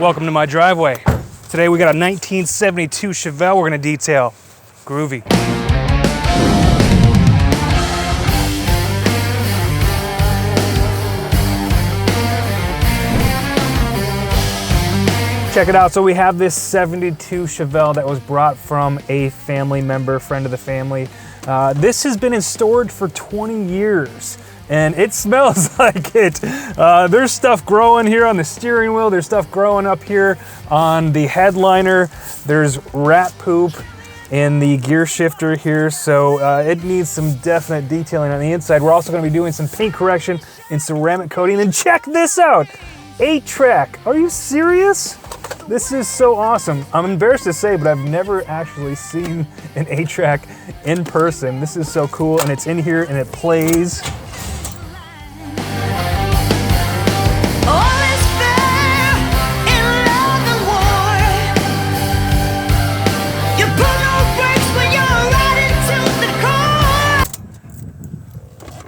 Welcome to my driveway. Today we got a 1972 Chevelle we're gonna detail. Groovy. Check it out, so we have this 72 Chevelle that was brought from a family member, friend of the family. This has been in storage for 20 years. And it smells like it. There's stuff growing here on the steering wheel. There's stuff growing up here on the headliner. There's rat poop in the gear shifter here. So it needs some definite detailing on the inside. We're also gonna be doing some paint correction and ceramic coating. And check this out, 8-track. Are you serious? This is so awesome. I'm embarrassed to say, but I've never actually seen an 8-track in person. This is so cool, and it's in here and it plays.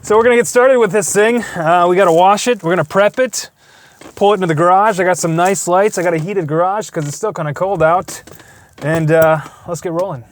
So we're gonna get started with this thing. We gotta wash it, we're gonna prep it, pull it into the garage. I got some nice lights. I got a heated garage because it's still kind of cold out. And let's get rolling.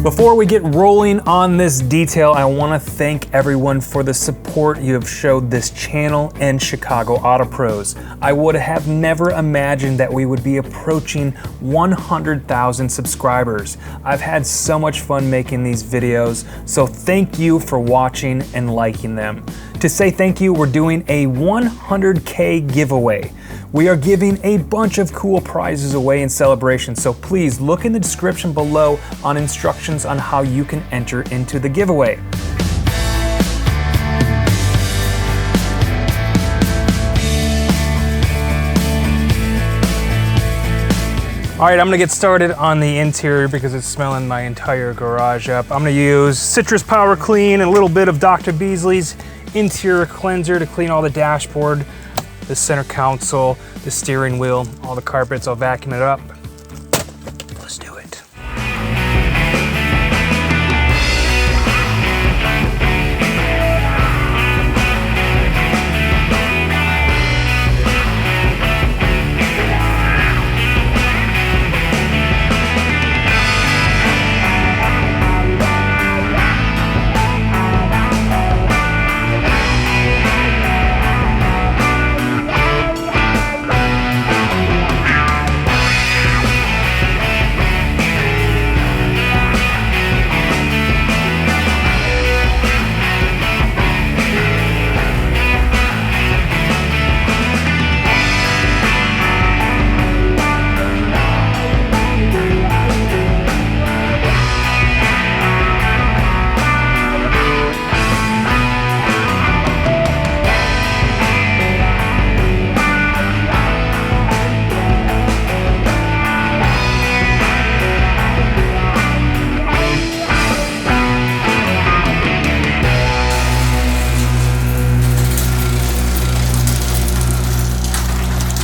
Before we get rolling on this detail, I want to thank everyone for the support you have showed this channel and Chicago Auto Pros. I would have never imagined that we would be approaching 100,000 subscribers. I've had so much fun making these videos, so thank you for watching and liking them. To say thank you, we're doing a 100K giveaway. We are giving a bunch of cool prizes away in celebration, so please look in the description below on instructions on how you can enter into the giveaway. All right, I'm gonna get started on the interior because it's smelling my entire garage up. I'm gonna use Citrus Power Clean and a little bit of Dr. Beasley's interior cleanser to clean all the dashboard, the center console, the steering wheel, all the carpets. I'll vacuum it up. Let's do it.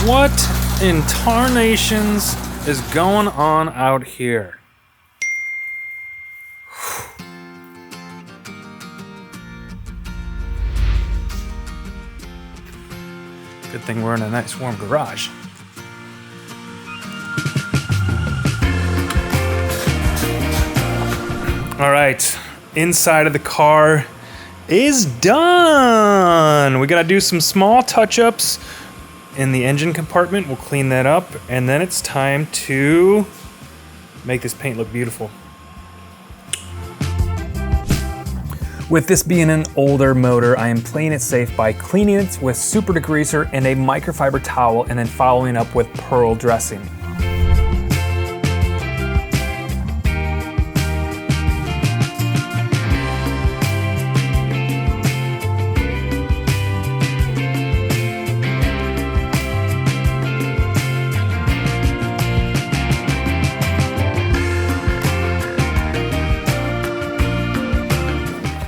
What in tarnations is going on out here? Good thing we're in a nice warm garage. All right, inside of the car is done. We gotta do some small touch-ups in the engine compartment. We'll clean that up, and then it's time to make this paint look beautiful. With this being an older motor, I am playing it safe by cleaning it with super degreaser and a microfiber towel, and then following up with pearl dressing.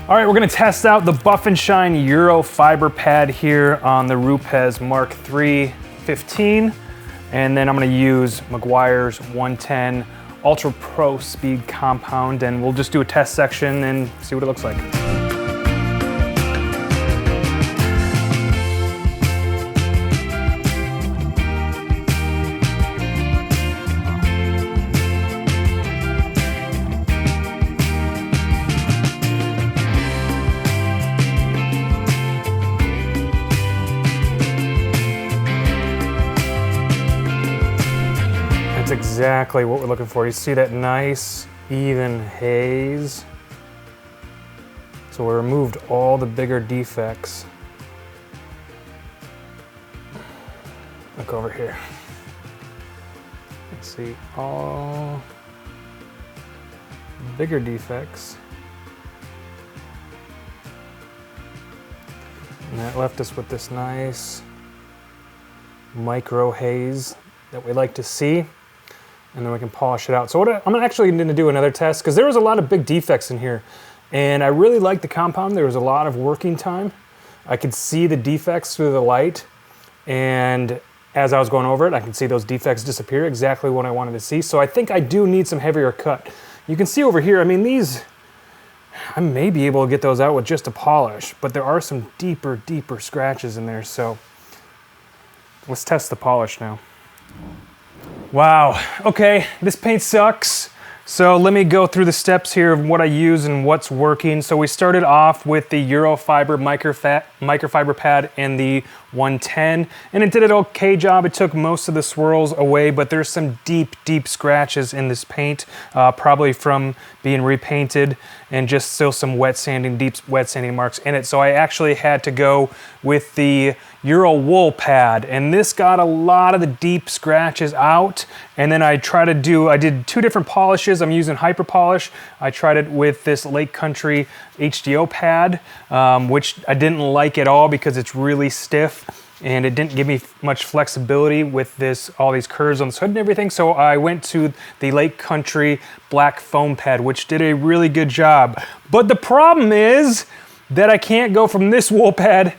All right, we're gonna test out the Buff and Shine Euro fiber pad here on the Rupes Mark III 15. And then I'm gonna use Meguiar's 110 Ultra Pro Speed Compound, and we'll just do a test section and see what it looks like. exactly what we're looking for. You see that nice, even haze. So we removed all the bigger defects. Look over here. Let's see, all bigger defects. And that left us with this nice micro haze that we like to see. And then we can polish it out. So I'm actually going to do another test because there was a lot of big defects in here. And I really liked the compound. There was a lot of working time. I could see the defects through the light. And as I was going over it, I could see those defects disappear, exactly what I wanted to see. So I think I do need some heavier cut. You can see over here, I mean, these, I may be able to get those out with just a polish, but there are some deeper, deeper scratches in there. So let's test the polish now. Wow, okay, this paint sucks. So let me go through the steps here of what I use and what's working. So we started off with the Eurofiber microfiber pad and the 110, and it did an okay job. It took most of the swirls away, but there's some deep, deep scratches in this paint, probably from being repainted and just still some wet sanding, deep wet sanding marks in it. So I actually had to go with the Euro wool pad, and this got a lot of the deep scratches out. And then I did two different polishes. I'm using Hyper Polish. I tried it with this Lake Country HDO pad, which I didn't like at all because it's really stiff and it didn't give me much flexibility with all these curves on the hood and everything. So I went to the Lake Country black foam pad, which did a really good job. But the problem is that I can't go from this wool pad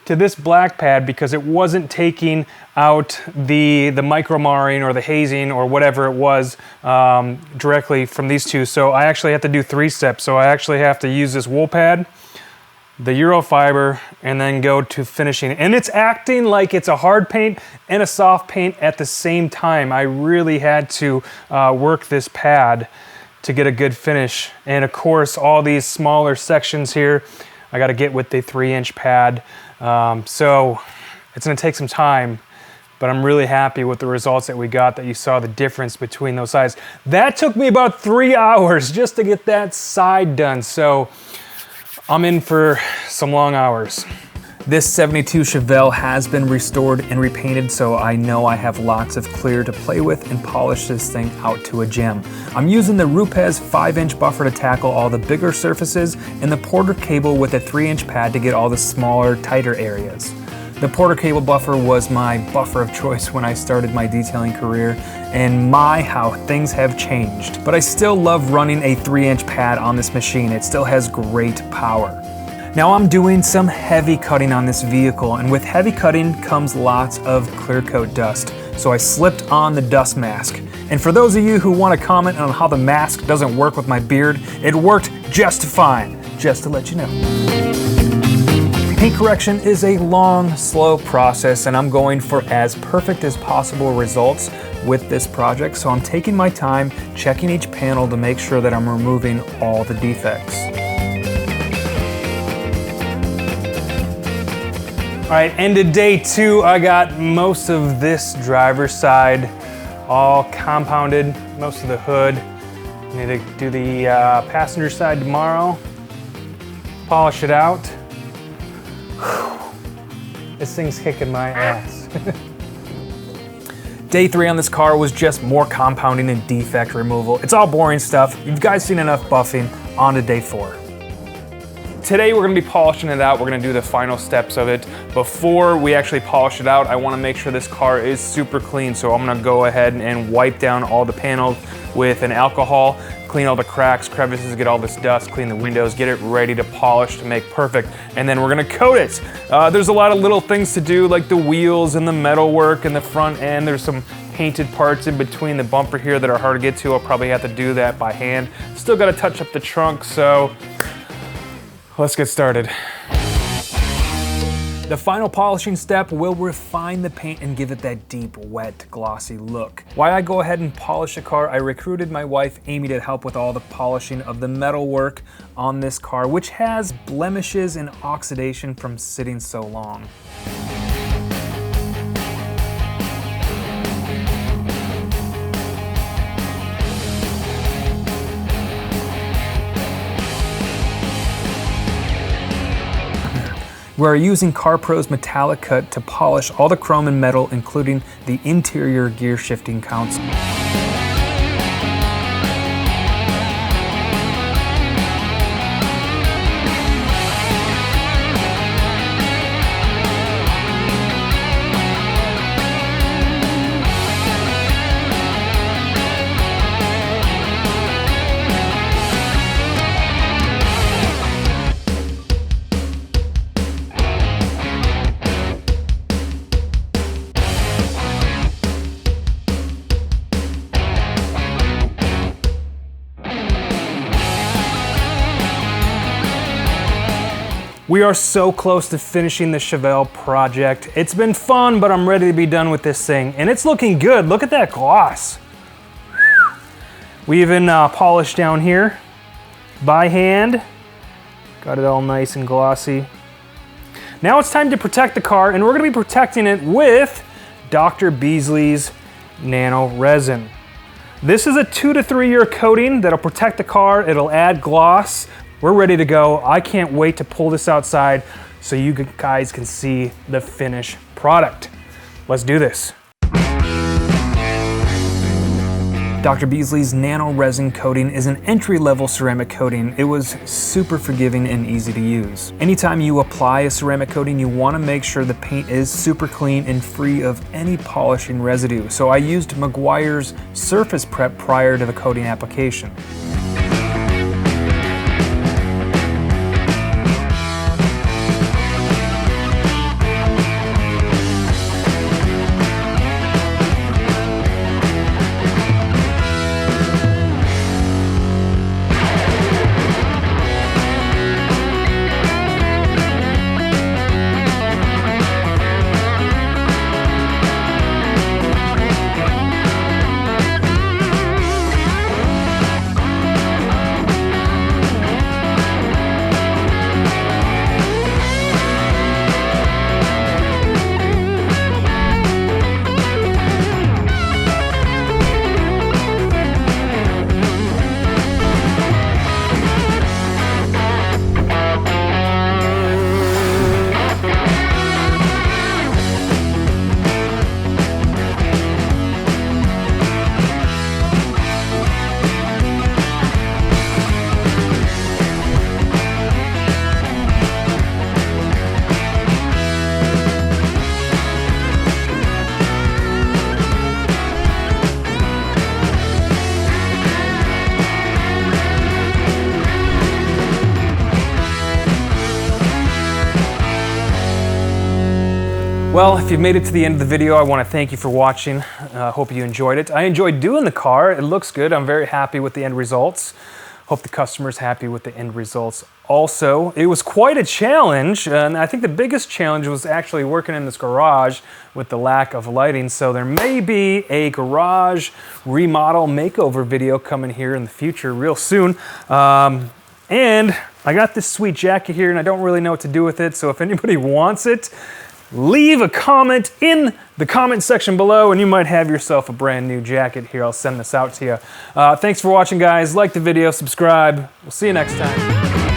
to this black pad because it wasn't taking out the micro marring or the hazing or whatever it was directly from these two. So I actually have to do 3 steps. So I actually have to use this wool pad, the Eurofiber, and then go to finishing. And it's acting like it's a hard paint and a soft paint at the same time. I really had to work this pad to get a good finish. And of course, all these smaller sections here, I got to get with the 3-inch pad. So it's going to take some time, but I'm really happy with the results that we got, that you saw the difference between those sides. That took me about 3 hours just to get that side done. So I'm in for some long hours. This 72 Chevelle has been restored and repainted, so I know I have lots of clear to play with and polish this thing out to a gem. I'm using the Rupes 5-inch buffer to tackle all the bigger surfaces and the Porter cable with a 3-inch pad to get all the smaller, tighter areas. The Porter cable buffer was my buffer of choice when I started my detailing career, and my, how things have changed. But I still love running a 3-inch pad on this machine. It still has great power. Now I'm doing some heavy cutting on this vehicle, and with heavy cutting comes lots of clear coat dust. So I slipped on the dust mask. And for those of you who want to comment on how the mask doesn't work with my beard, it worked just fine, just to let you know. Paint correction is a long, slow process, and I'm going for as perfect as possible results with this project. So I'm taking my time, checking each panel to make sure that I'm removing all the defects. All right, ended day 2. I got most of this driver's side all compounded, most of the hood. Need to do the passenger side tomorrow, polish it out. Whew. This thing's kicking my ass. Day 3 on this car was just more compounding and defect removal. It's all boring stuff. You guys seen enough buffing. On to day 4. Today we're going to be polishing it out. We're going to do the final steps of it. Before we actually polish it out, I want to make sure this car is super clean. So I'm going to go ahead and wipe down all the panels with an alcohol, clean all the cracks, crevices, get all this dust, clean the windows, get it ready to polish to make perfect. And then we're going to coat it. There's a lot of little things to do, like the wheels and the metal work and the front end. There's some painted parts in between the bumper here that are hard to get to. I'll probably have to do that by hand. Still got to touch up the trunk, so let's get started. The final polishing step will refine the paint and give it that deep, wet, glossy look. While I go ahead and polish the car, I recruited my wife, Amy, to help with all the polishing of the metal work on this car, which has blemishes and oxidation from sitting so long. We are using CarPro's metallic cut to polish all the chrome and metal, including the interior gear shifting console. We are so close to finishing the Chevelle project. It's been fun, but I'm ready to be done with this thing. And it's looking good. Look at that gloss. We even polished down here by hand. Got it all nice and glossy. Now it's time to protect the car, and we're gonna be protecting it with Dr. Beasley's nano resin. This is a 2 to 3 year coating that'll protect the car. It'll add gloss. We're ready to go. I can't wait to pull this outside so you guys can see the finished product. Let's do this. Dr. Beasley's nano resin coating is an entry-level ceramic coating. It was super forgiving and easy to use. Anytime you apply a ceramic coating, you want to make sure the paint is super clean and free of any polishing residue. So I used Meguiar's surface prep prior to the coating application. Well, if you've made it to the end of the video, I want to thank you for watching. Hope you enjoyed it. I enjoyed doing the car. It looks good. I'm very happy with the end results. Hope the customer's happy with the end results also. It was quite a challenge, and I think the biggest challenge was actually working in this garage with the lack of lighting. So there may be a garage remodel makeover video coming here in the future real soon. And I got this sweet jacket here, and I don't really know what to do with it. So if anybody wants it, leave a comment in the comment section below and you might have yourself a brand new jacket here. I'll send this out to you. Thanks for watching, guys. Like the video, subscribe. We'll see you next time.